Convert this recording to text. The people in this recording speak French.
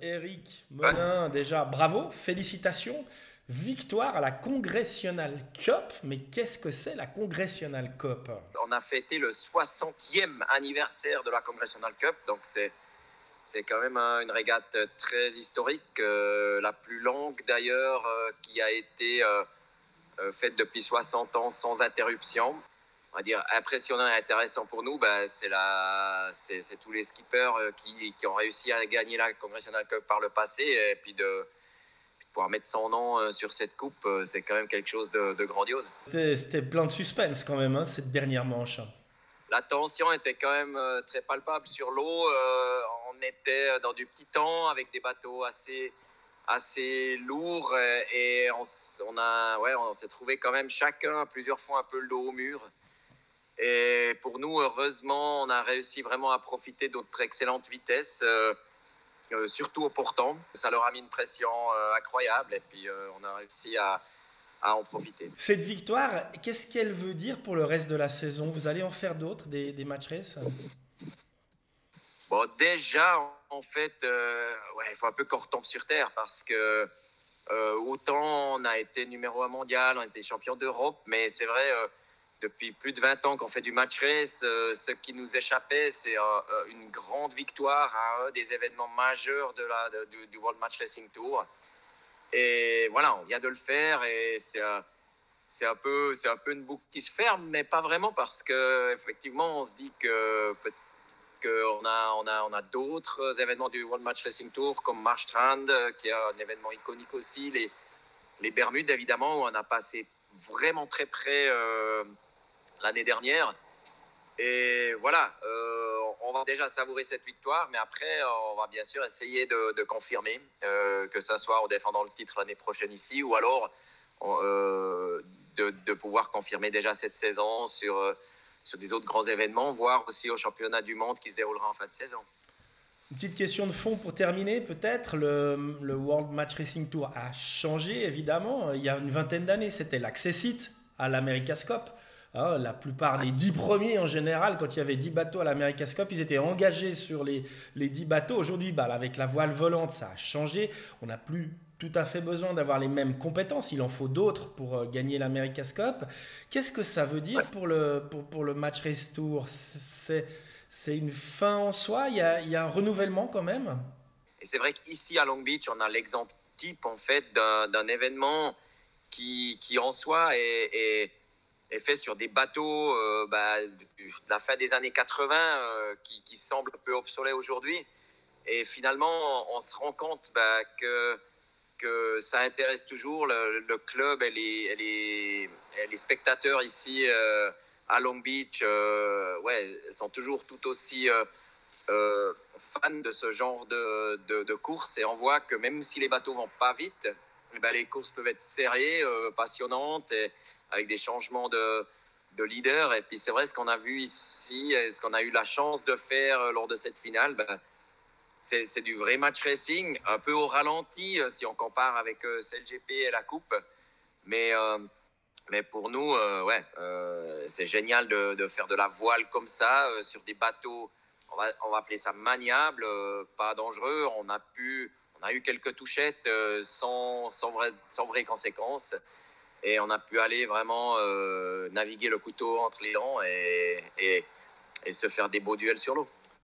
Eric Ouais. Monin, déjà bravo, félicitations. Victoire à la Congressional Cup. Mais qu'est-ce que c'est la Congressional Cup? On a fêté le 60e anniversaire de la Congressional Cup, donc c'est quand même une régate très historique, la plus longue d'ailleurs, qui a été faite depuis 60 ans sans interruption. On va dire impressionnant et intéressant pour nous, c'est tous les skippers qui ont réussi à gagner la Congressional Cup par le passé, et puis de pouvoir mettre son nom sur cette coupe, c'est quand même quelque chose de grandiose. C'était plein de suspense quand même, hein, cette dernière manche. La tension était quand même très palpable sur l'eau. On était dans du petit temps avec des bateaux assez lourds, et on s'est trouvé quand même chacun plusieurs fois un peu le dos au mur. Et pour nous, heureusement, on a réussi vraiment à profiter de notre excellente vitesse, surtout au portant. Ça leur a mis une pression incroyable, et puis on a réussi à en profiter. Cette victoire, qu'est-ce qu'elle veut dire pour le reste de la saison? Vous allez en faire d'autres, des match race? Bon, déjà, en fait, il faut un peu qu'on retombe sur terre, parce que autant on a été numéro 1 mondial, on a été champion d'Europe, mais c'est vrai, depuis plus de 20 ans qu'on fait du match race, ce qui nous échappait, c'est une grande victoire à un des événements majeurs du World Match Racing Tour. Et voilà, on vient de le faire, et c'est un peu une boucle qui se ferme, mais pas vraiment, parce que effectivement, on se dit que peut-être qu'on a d'autres événements du World Match Racing Tour, comme Marstrand, qui est un événement iconique aussi, les Bermudes, évidemment, où on a passé vraiment très près l'année dernière. Et voilà, on va déjà savourer cette victoire, mais après, on va bien sûr essayer de confirmer, que ce soit en défendant le titre l'année prochaine ici, ou alors de pouvoir confirmer déjà cette saison sur des autres grands événements, voire aussi au championnat du monde qui se déroulera en fin de saison. Une petite question de fond pour terminer, peut-être. Le World Match Racing Tour a changé, évidemment. Il y a une vingtaine d'années, c'était l'Accessit à l'America's Cup. Ah, la plupart, les 10 premiers en général, quand il y avait 10 bateaux à l'America's Cup, ils étaient engagés sur les 10 bateaux. Aujourd'hui, avec la voile volante, ça a changé. On n'a plus tout à fait besoin d'avoir les mêmes compétences. Il en faut d'autres pour gagner l'America's Cup. Qu'est-ce que ça veut dire pour le Match Race Tour? C'est une fin en soi? Il y a un renouvellement quand même? Et c'est vrai qu'ici à Long Beach, on a l'exemple type en fait d'un événement qui en soi est fait sur des bateaux de la fin des années 80, qui semblent un peu obsolètes aujourd'hui. Et finalement, on se rend compte que ça intéresse toujours le club et les spectateurs ici à Long Beach. Sont toujours tout aussi fans de ce genre de course. Et on voit que même si les bateaux vont pas vite, les courses peuvent être serrées, passionnantes, et avec des changements de leader. Et puis c'est vrai, ce qu'on a vu ici, et ce qu'on a eu la chance de faire lors de cette finale, c'est du vrai match racing, un peu au ralenti si on compare avec CLGP et la Coupe. Mais, euh, mais pour nous, c'est génial de faire de la voile comme ça, sur des bateaux, on va appeler ça maniable, pas dangereux. On a eu quelques touchettes sans vraies conséquences. Et on a pu aller vraiment naviguer le couteau entre les dents, et se faire des beaux duels sur l'eau.